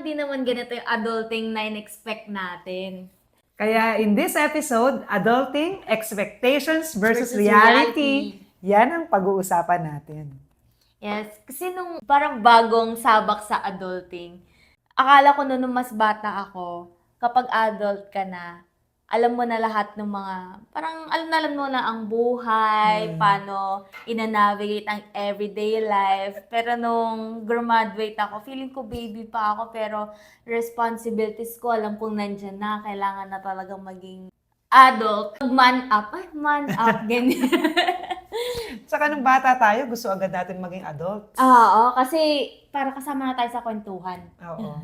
hindi naman ganito yung adulting na in-expect natin. Kaya in this episode, adulting, expectations versus Versus reality, yan ang pag-uusapan natin. Yes, kasi nung parang bagong sabak sa adulting, akala ko nung mas bata ako, kapag adult ka na, alam mo na lahat ng mga, parang alam mo na ang buhay, paano ina-navigate ang everyday life. Pero nung graduate ako, feeling ko baby pa ako, pero responsibilities ko, alam kong nandyan na, kailangan na talagang maging adult. Man up, ganyan. Saka nung bata tayo, gusto agad natin maging adults. Oo, kasi para kasama na tayo sa kwentuhan. Oo.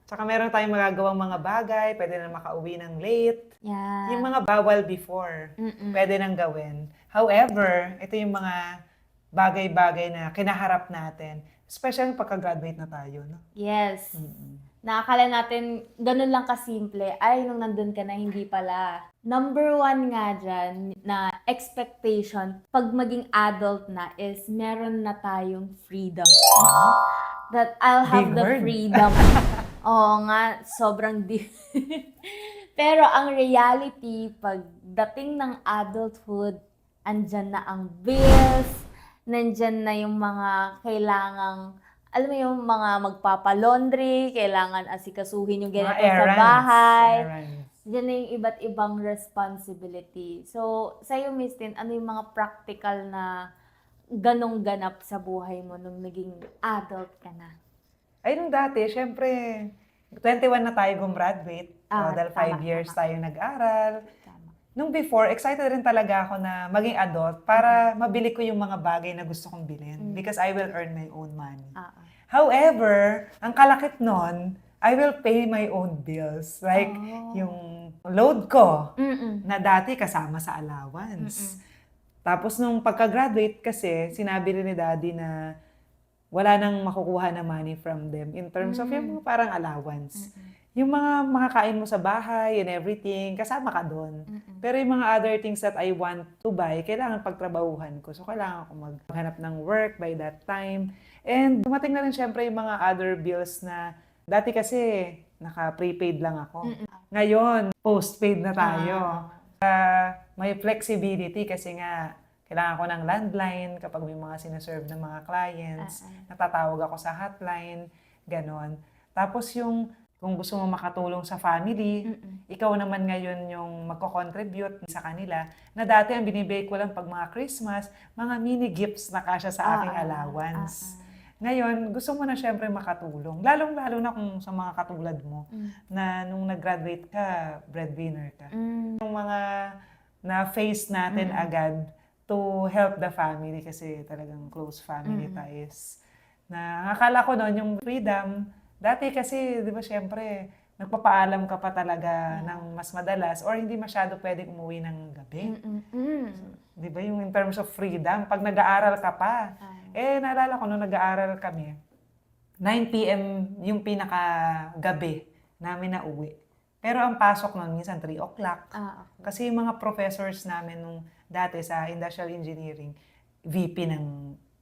Tsaka meron tayong magagawang mga bagay, pwede na makauwi ng late. Yeah. Yung mga bawal before, pwede nang gawin. However, ito yung mga bagay-bagay na kinaharap natin. Especially pagka-graduate na tayo, no? Yes. Nakakala natin, ganun lang kasimple. Ay, nung nandun ka na, hindi pala. Number one nga dyan, na expectation, pag maging adult na, is meron na tayong freedom. That I'll have Big the word. freedom. Oo nga, sobrang deep. Pero ang reality, pagdating ng adulthood, andyan na ang bills, nandyan na yung mga kailangang, alam mo yung mga magpapalaundry, kailangan asikasuhin yung Mga ganito sa errands. bahay. Errands. Diyan na yung iba't ibang responsibility. So, sa'yo, Miss Tin, ano yung mga practical na ganong ganap sa buhay mo nung naging adult ka na? Ay, nung dati, syempre, 21 na tayo gumraduate. Dahil 5 Tama, years tama. tayo nag-aral. Tama. Nung before, excited rin talaga ako na maging adult para mabili ko yung mga bagay na gusto kong bilhin. Because I will earn my own money. However, ang kalakip nun, I will pay my own bills. Like, yung load ko na dati kasama sa allowance. Tapos nung pagka-graduate kasi, sinabi rin ni Daddy na wala nang makukuha na money from them in terms of yung mga parang allowance. Yung mga makakain mo sa bahay and everything, kasama ka doon. Pero yung mga other things that I want to buy, kailangan pagtrabahuhan ko. So, kailangan ko maghanap ng work by that time. And dumating na rin syempre yung mga other bills na dati kasi naka-prepaid lang ako. Ngayon, postpaid na tayo. May flexibility kasi nga kailangan ko ng landline kapag may mga sinaserve ng mga clients. Natatawag ako sa hotline, ganon. Tapos yung kung gusto mo makatulong sa family, ikaw naman ngayon yung magko-contribute sa kanila, na dati ang binibigay ko lang pag mga Christmas, mga mini gifts na kasya sa aking allowance. Ngayon, gusto mo na syempre makatulong. Lalong-lalo na kung sa mga katulad mo, na nung nag-graduate ka, breadwinner ka. Yung mga na-face natin agad to help the family kasi talagang close family ties. Na akala ko noon yung freedom, dati kasi, di ba syempre, nagpapaalam ka pa talaga ng mas madalas or hindi masyado pwedeng umuwi ng gabi. Di ba yung in terms of freedom, pag nag-aaral ka pa, naalala ko nung nag-aaral kami, 9 p.m. yung pinaka-gabi namin na uwi. Pero ang pasok nun, minsan 3 o'clock. Kasi yung mga professors namin nung dati sa industrial engineering, VP ng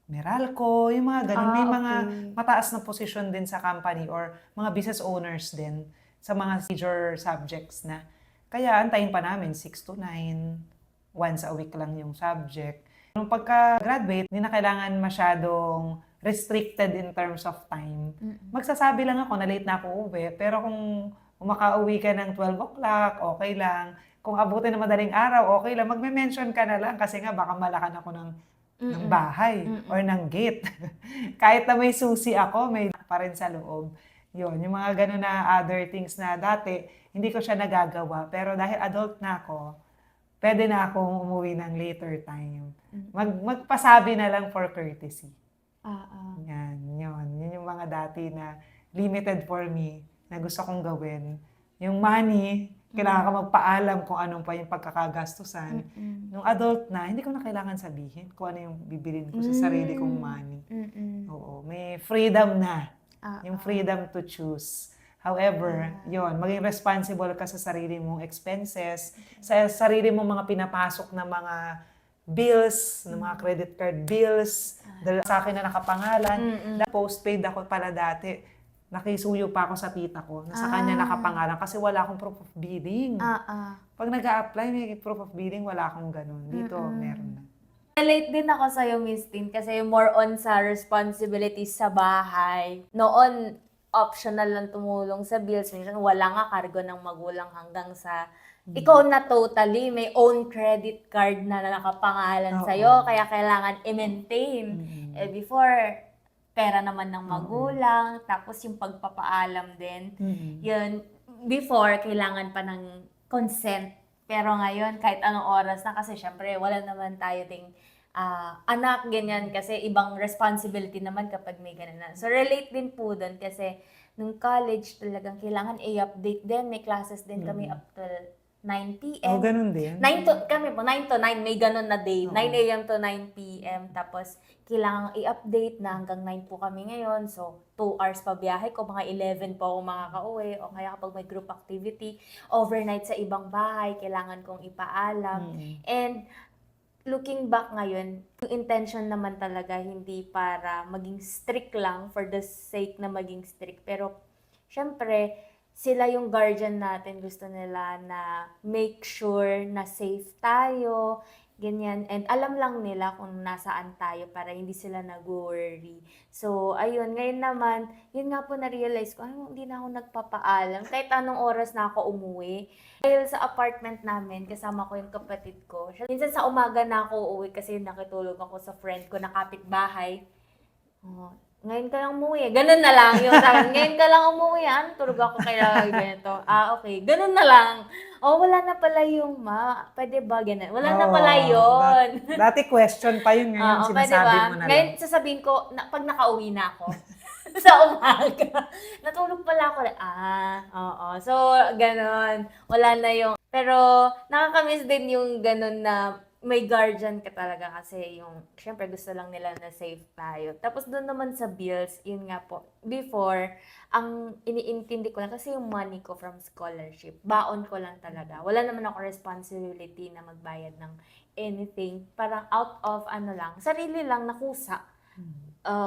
Meralco, yung mga ganun. May mga mataas na posisyon din sa company or mga business owners din sa mga major subjects na. Kaya antayin pa namin 6 to 9, once a week lang yung subject. Nung pagka-graduate, hindi na kailangan masyadong restricted in terms of time. Magsasabi lang ako na late na ako uwi, pero kung makauwi ka ng 12 o'clock, okay lang. Kung abutin na madaling araw, okay lang. Magme-mention ka na lang kasi nga baka malakan ako ng bahay or ng gate. Kahit na may susi ako, may pa rin sa loob. Yun, yung mga ganun na other things na dati, hindi ko siya nagagawa. Pero dahil adult na ako, pwede na akong umuwi ng later time. Magpasabi na lang for courtesy. Yan, yun. Yun yung mga dati na limited for me na gusto kong gawin. Yung money, kailangan ka magpaalam kung anong pa yung pagkakagastusan. Nung adult na, hindi ko na kailangan sabihin kung ano yung bibilin ko sa sarili kong money. Oo, may freedom na. Yung freedom to choose. However, yun, maging responsible ka sa sarili mong expenses, sa sarili mong mga pinapasok na mga bills, ng mga credit card bills, dahil sa akin na nakapangalan. Postpaid ako pala dati. nakisuyo pa ako sa tita ko na sa kanya nakapangalan kasi wala akong proof of billing. Pag nag-a-apply, may proof of billing, wala akong ganun. Dito, meron na. Relate din ako sa'yo, Miss Tin, kasi more on sa responsibilities sa bahay. Noon, optional lang tumulong sa bills. Minsan, wala nga cargo ng magulang hanggang sa ikaw na totally may own credit card na nakapangalan sa'yo, kaya kailangan i-maintain. Before, pera naman ng magulang, tapos yung pagpapaalam din. Yun, before, kailangan pa ng consent. Pero ngayon, kahit anong oras na, kasi syempre, wala naman tayo ding anak, ganyan, kasi ibang responsibility naman kapag may ganun na. So, relate din po doon kasi nung college talagang kailangan i-update din. May classes din kami up till 9 p.m. Oh, ganun din. 9 to 9, may ganun na day. 9 a.m. to 9 p.m. Tapos, kailangan i-update na hanggang 9 po kami ngayon. So, 2 hours pa biyahe ko, mga 11 po ako makaka-uwi. O kaya kapag may group activity, overnight sa ibang bahay, kailangan kong ipaalam. And, looking back ngayon, yung intention naman talaga hindi para maging strict lang for the sake na maging strict. Pero, syempre, sila yung guardian natin. Gusto nila na make sure na safe tayo, ganyan. And alam lang nila kung nasaan tayo para hindi sila nag-worry. So, ayun. Ngayon naman, yun nga po na-realize ko, ay, hindi na ako nagpapaalam. Kahit anong oras na ako umuwi. Dahil sa apartment namin, kasama ko yung kapatid ko. Minsan sa umaga na ako uuwi kasi nakitulog ako sa friend ko na kapitbahay. Ngayon ka lang umuwi. Ganun na lang yung sabi. Ngayon ka lang umuwi. Tulog ako kaya ganito. Okay. Ganun na lang. Wala na pala yung pwede ba? Ganun. Wala na pala yun. Dati question pa yun, ngayon sinasabi mo na Ngayon lang. sasabihin ko, pag nakauwi na ako, sa umaga, natulog pala ako. Oo. So, ganun. Wala na yung, pero nakakamiss din yung ganun na may guardian ka talaga kasi yung, syempre gusto lang nila na safe tayo. Tapos doon naman sa bills, yun nga po, before, ang iniintindi ko lang kasi yung money ko from scholarship, baon ko lang talaga. Wala naman ako responsibility na magbayad ng anything. Parang out of sarili lang nakusa.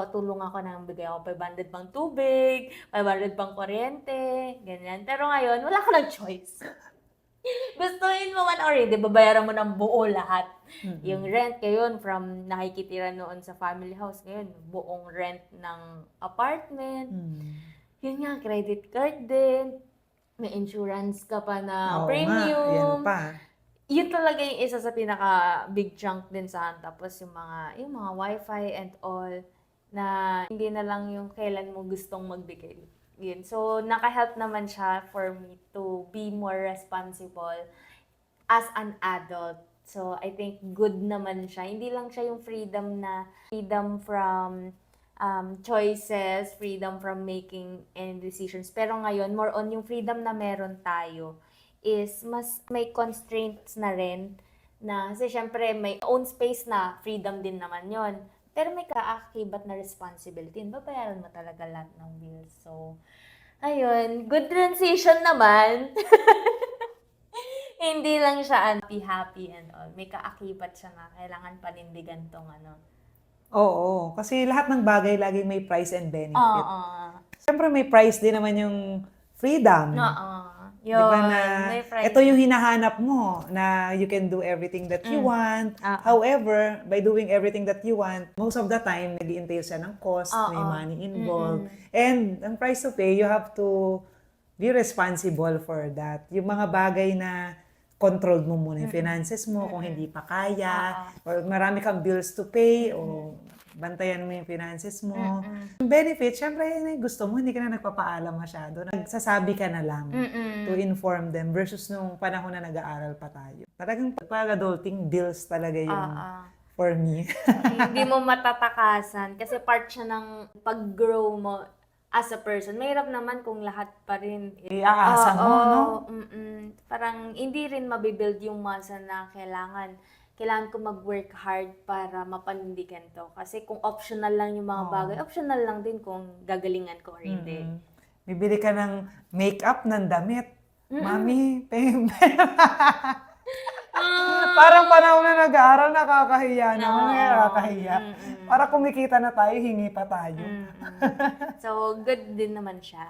Tulong ako nang bigay ako 500 pang tubig, 500 pang kuryente, ganyan. Pero ngayon, wala ko ng choice. Gustuin mo man or hindi, babayaran mo ng buo lahat. Yung rent ngayon, from nakikitira noon sa family house, ngayon, buong rent ng apartment. Yun nga, credit card din. May insurance ka pa na premium. Yan pa. Yun talaga yung isa sa pinaka big chunk din sa akin. Tapos yung mga wifi and all, na hindi na lang yung kailan mo gustong magbigay. Yun. So, naka-help naman siya for me to be more responsible as an adult. So, I think good naman siya. Hindi lang siya yung freedom from choices, freedom from making any decisions. Pero ngayon, more on yung freedom na meron tayo is mas may constraints na rin na kasi syempre may own space na freedom din naman yon. Pero may kaakibat na responsibility. Babayaran mo talaga lahat ng bills. So, ayun. Good transition naman. Hindi lang siya happy and all. May kaakibat siya na kailangan panindigan tong Oo. Kasi lahat ng bagay laging may price and benefit. Oo. Siyempre may price din naman yung freedom. Oo. Yun, diba na, may price. ito yung hinahanap mo na you can do everything that you want. However, by doing everything that you want, most of the time, nag-i-entail siya ng cost, may money involved. And ang price to pay, you have to be responsible for that. Yung mga bagay na controlled mo muna yung finances mo, kung hindi pa kaya, or marami kang bills to pay, o bantayan mo yung finances mo. Yung benefit, syempre, gusto mo, hindi ka na nagpapaalam masyado. Nagsasabi ka na lang to inform them versus nung panahon na nag-aaral pa tayo. Talagang pag-adulting, bills talaga yung for me. Hindi mo matatakasan kasi part siya ng pag-grow mo as a person. Mahirap naman kung lahat pa rin. Iaasa mo, no? Parang hindi rin mabibuild yung muscle na kailangan ko mag-work hard para mapanindigan to. Kasi kung optional lang yung mga bagay, optional lang din kung gagalingan ko or hindi. Bibili ka ng makeup, ng damit. Mami, pay. Parang panahon na nag-aaral, nakakahiya naman. Oo. Nakakahiya. Para kumikita na tayo, hingi pa tayo. So, good din naman siya.